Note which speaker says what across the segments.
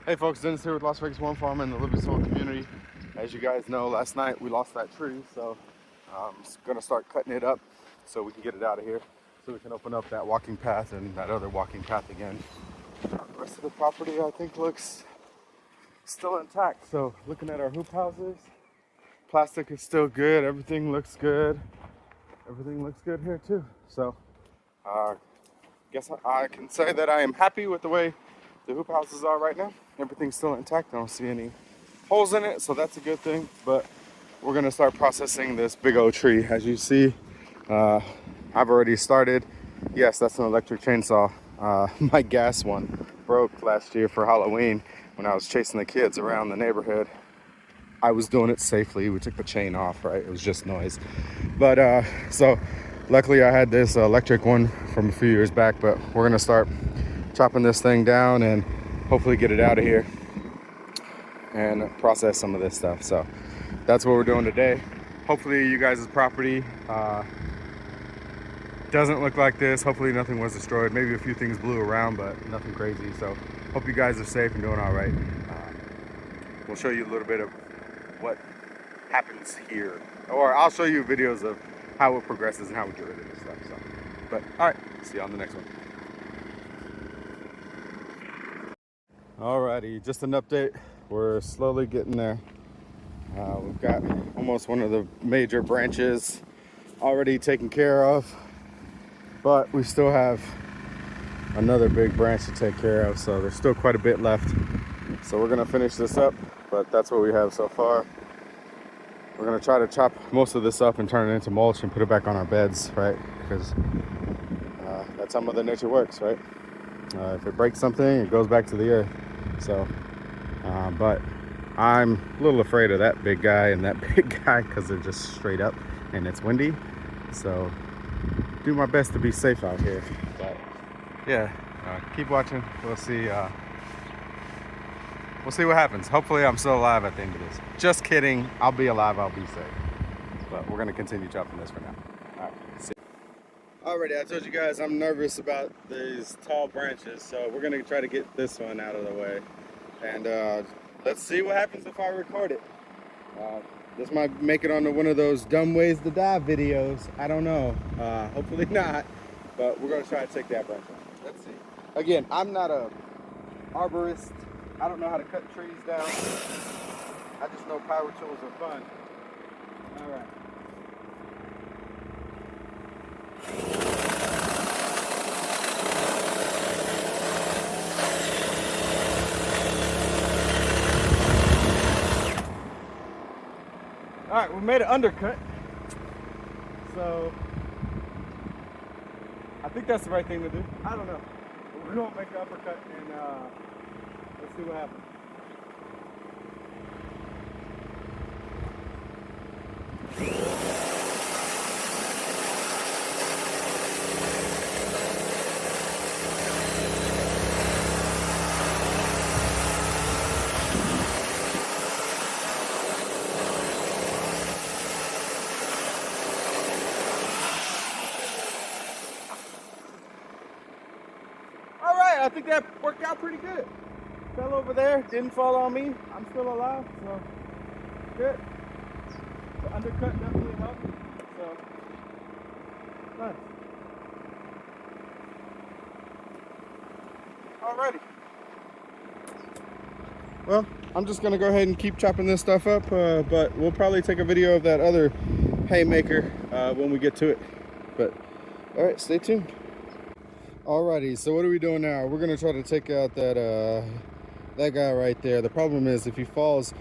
Speaker 1: Hey folks, Dennis here with Las Vegas Worm Farm and the Livingstone community. As you guys know, last night we lost that tree, so I'm gonna start cutting it up so we can get it out of here, so we can open up that walking path and that other walking path again. The rest of the property I think looks still intact. So looking at our hoop houses, plastic is still good, everything looks good. Everything looks good here too. So guess I can say that I am happy with the way the hoop houses are right now. Everything's still intact. I don't see any holes in it, so that's a good thing. But we're gonna start processing this big old tree. As you see, I've already started. Yes, that's an electric chainsaw. My gas one broke last year for Halloween when I was chasing the kids around the neighborhood. I was doing it safely. We took the chain off, right? It was just noise. But so luckily I had this electric one from a few years back, but we're gonna start chopping this thing down and hopefully get it out of here and process some of this stuff. So that's what we're doing today. Hopefully you guys' property doesn't look like this. Hopefully nothing was destroyed. Maybe a few things blew around, but nothing crazy. So hope you guys are safe and doing all right. We'll show you a little bit of what happens here, or I'll show you videos of how it progresses and how we get rid of this stuff. So, but all right, see you on the next one. Alrighty, just an update. We're slowly getting there. We've got almost one of the major branches already taken care of, but we still have another big branch to take care of, so there's still quite a bit left. So we're gonna finish this up, but that's what we have so far. We're gonna try to chop most of this up and turn it into mulch and put it back on our beds, right? Because that's how Mother Nature works, right? If it breaks something, it goes back to the earth. So, but I'm a little afraid of that big guy and that big guy because they're just straight up and it's windy. So, do my best to be safe out here. But yeah, keep watching. We'll see. We'll see what happens. Hopefully I'm still alive at the end of this. Just kidding. I'll be alive. I'll be safe. But we're going to continue chopping this for now. All right. See you. Alrighty, I told you guys I'm nervous about these tall branches. So we're going to try to get this one out of the way. And let's see what happens if I record it. This might make it onto one of those dumb ways to die videos. I don't know. Hopefully not. But we're going to try to take that branch off. Let's see. Again, I'm not a arborist. I don't know how to cut trees down. I just know power tools are fun. All right. All right, we made an undercut. So I think that's the right thing to do. I don't know. We're gonna make an uppercut and let's see what happens. All right, I think that worked out pretty good. Fell over there, didn't fall on me. I'm still alive, so good. The undercut definitely helped. So nice. Alrighty. Well, I'm just gonna go ahead and keep chopping this stuff up, but we'll probably take a video of that other haymaker when we get to it. But all right, stay tuned. Alrighty, so what are we doing now? We're gonna try to take out that guy right there. The problem is if he falls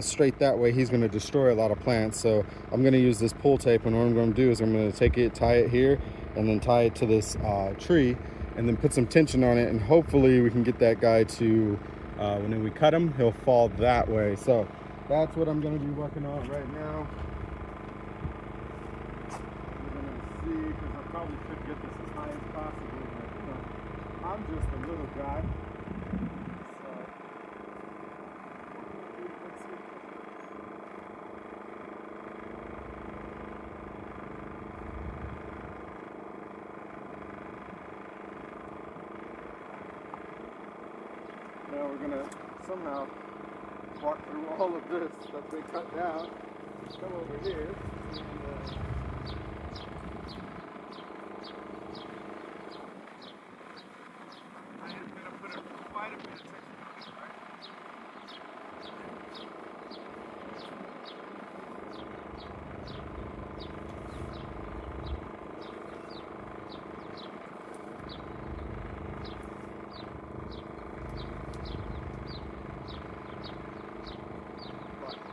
Speaker 1: straight that way, he's gonna destroy a lot of plants. So I'm gonna use this pull tape, and what I'm gonna do is I'm gonna take it, tie it here, and then tie it to this tree, and then put some tension on it, and hopefully we can get that guy to, when we cut him, he'll fall that way. So that's what I'm gonna be working on right now. We're gonna see, because I probably should get this as high as possible. I'm just a little guy, so let's see. Now we're gonna somehow walk through all of this that they cut down, come over here, and I am gonna put quite a bit of attention on this, right?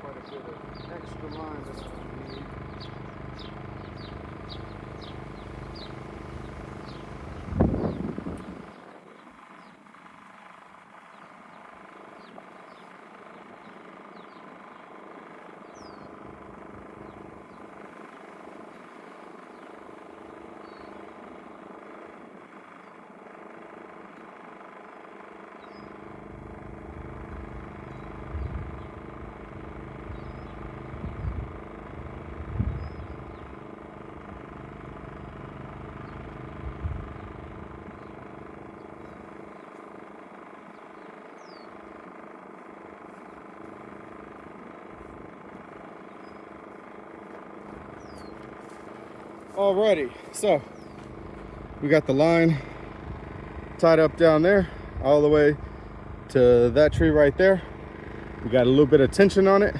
Speaker 1: Quite a bit of extra line that I don't need. Alrighty, so we got the line tied up down there all the way to that tree right there. We got a little bit of tension on it.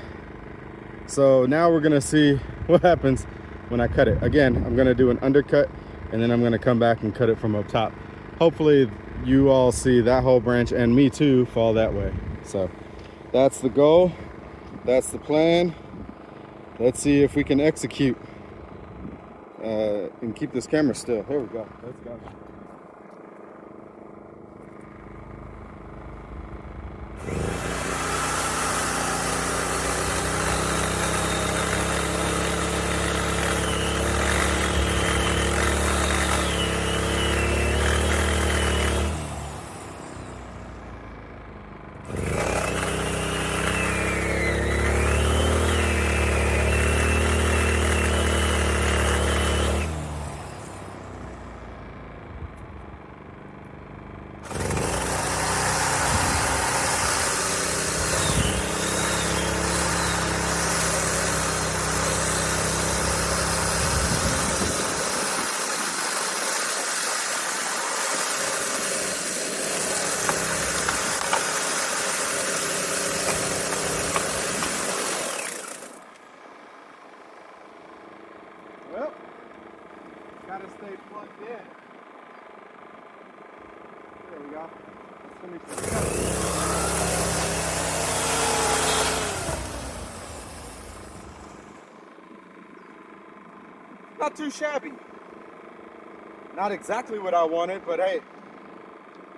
Speaker 1: So now we're gonna see what happens when I cut it. Again, I'm gonna do an undercut and then I'm gonna come back and cut it from up top. Hopefully you all see that whole branch and me too fall that way. So that's the goal, that's the plan. Let's see if we can execute. And keep this camera still. Here we go. Let's go. Well, gotta stay plugged in. There we go. Let's finish this up. Not too shabby. Not exactly what I wanted, but hey,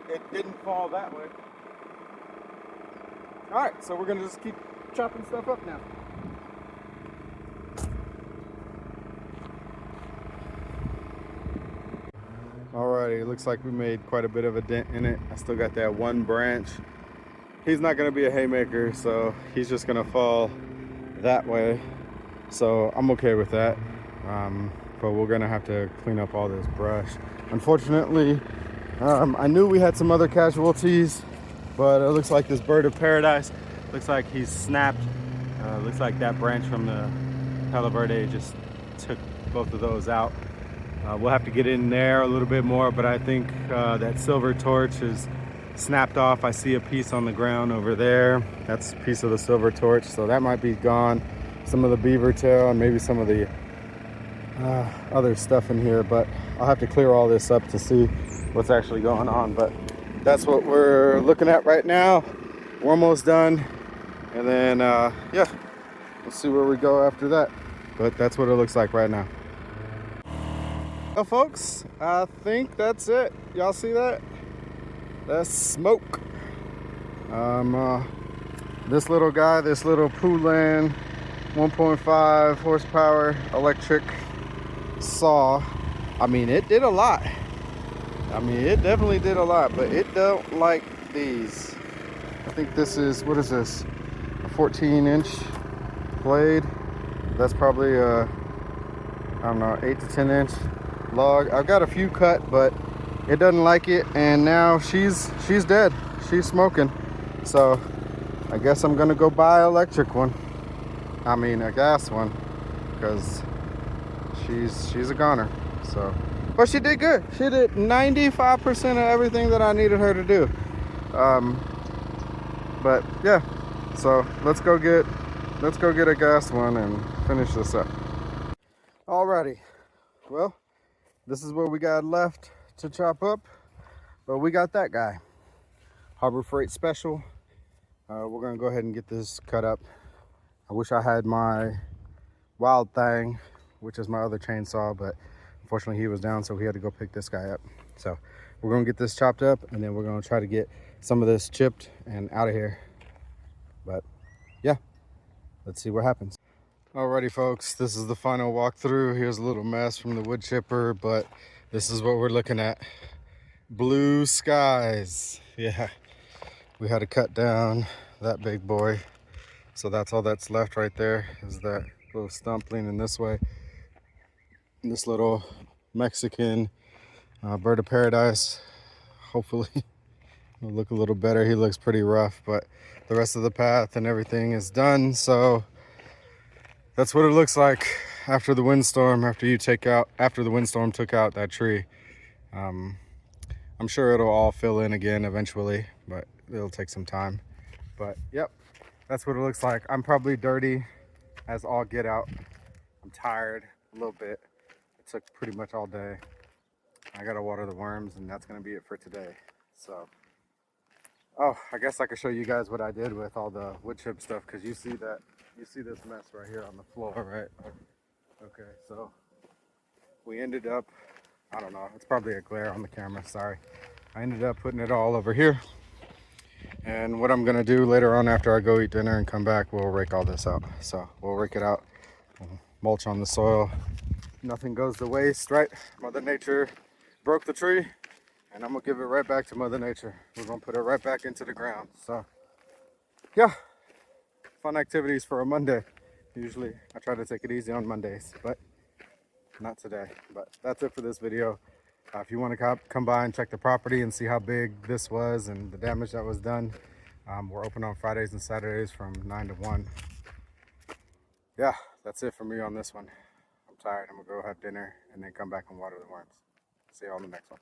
Speaker 1: it didn't fall that way. All right, so we're gonna just keep chopping stuff up now. Alrighty, it looks like we made quite a bit of a dent in it. I still got that one branch. He's not gonna be a haymaker, so he's just gonna fall that way. So I'm okay with that. But we're gonna have to clean up all this brush. Unfortunately, I knew we had some other casualties, but it looks like this bird of paradise, looks like he's snapped. Looks like that branch from the Palo Verde just took both of those out. We'll have to get in there a little bit more, but I think that silver torch is snapped off. I see a piece on the ground over there. That's a piece of the silver torch, so that might be gone. Some of the beaver tail and maybe some of the other stuff in here, but I'll have to clear all this up to see what's actually going on. But that's what we're looking at right now. We're almost done, and then yeah, we'll see where we go after that. But that's what it looks like right now. Well, folks, I think that's it. Y'all see that? That's smoke. This little guy, this little Poulan 1.5 horsepower electric saw, I mean, it did a lot. I mean, it definitely did a lot, but it don't like these. I think this is, what is this? A 14-inch blade. That's probably a, I don't know, 8 to 10 inch log. I've got a few cut, but it doesn't like it, and now she's dead. She's smoking. So I guess I'm gonna go buy an electric one. I mean a gas one, because she's a goner. So, but she did good. She did 95% of everything that I needed her to do. But yeah, so let's go get a gas one and finish this up. Alrighty, well, this is what we got left to chop up, but we got that guy, Harbor Freight Special. We're gonna go ahead and get this cut up. I wish I had my Wild Thing, which is my other chainsaw, but unfortunately he was down, so we had to go pick this guy up. So we're gonna get this chopped up, and then we're gonna try to get some of this chipped and out of here. But yeah, let's see what happens. Alrighty folks, this is the final walkthrough. Here's a little mess from the wood chipper, but this is what we're looking at. Blue skies. Yeah, we had to cut down that big boy, so that's all that's left right there, is that little stump leaning this way. And this little Mexican bird of paradise, hopefully will look a little better. He looks pretty rough, but the rest of the path and everything is done. So that's what it looks like after the windstorm, after the windstorm took out that tree. I'm sure it'll all fill in again eventually, but it'll take some time. But yep, that's what it looks like. I'm probably dirty as all get out. I'm tired a little bit. It took pretty much all day. I gotta water the worms, and that's gonna be it for today. So, oh, I guess I could show you guys what I did with all the wood chip stuff, because you see this mess right here on the floor, right? Okay, so we ended up, I don't know, it's probably a glare on the camera, sorry. I ended up putting it all over here. And what I'm gonna do later on after I go eat dinner and come back, we'll rake all this out. So we'll rake it out, mulch on the soil. Nothing goes to waste, right? Mother Nature broke the tree, and I'm gonna give it right back to Mother Nature. We're gonna put it right back into the ground. So yeah, fun activities for a Monday. Usually I try to take it easy on Mondays, but not today. But that's it for this video. If you want to come by and check the property and see how big this was and the damage that was done, we're open on Fridays and Saturdays from 9 to 1. Yeah, that's it for me on this one. I'm tired. I'm gonna go have dinner and then come back and water the worms. See you on the next one.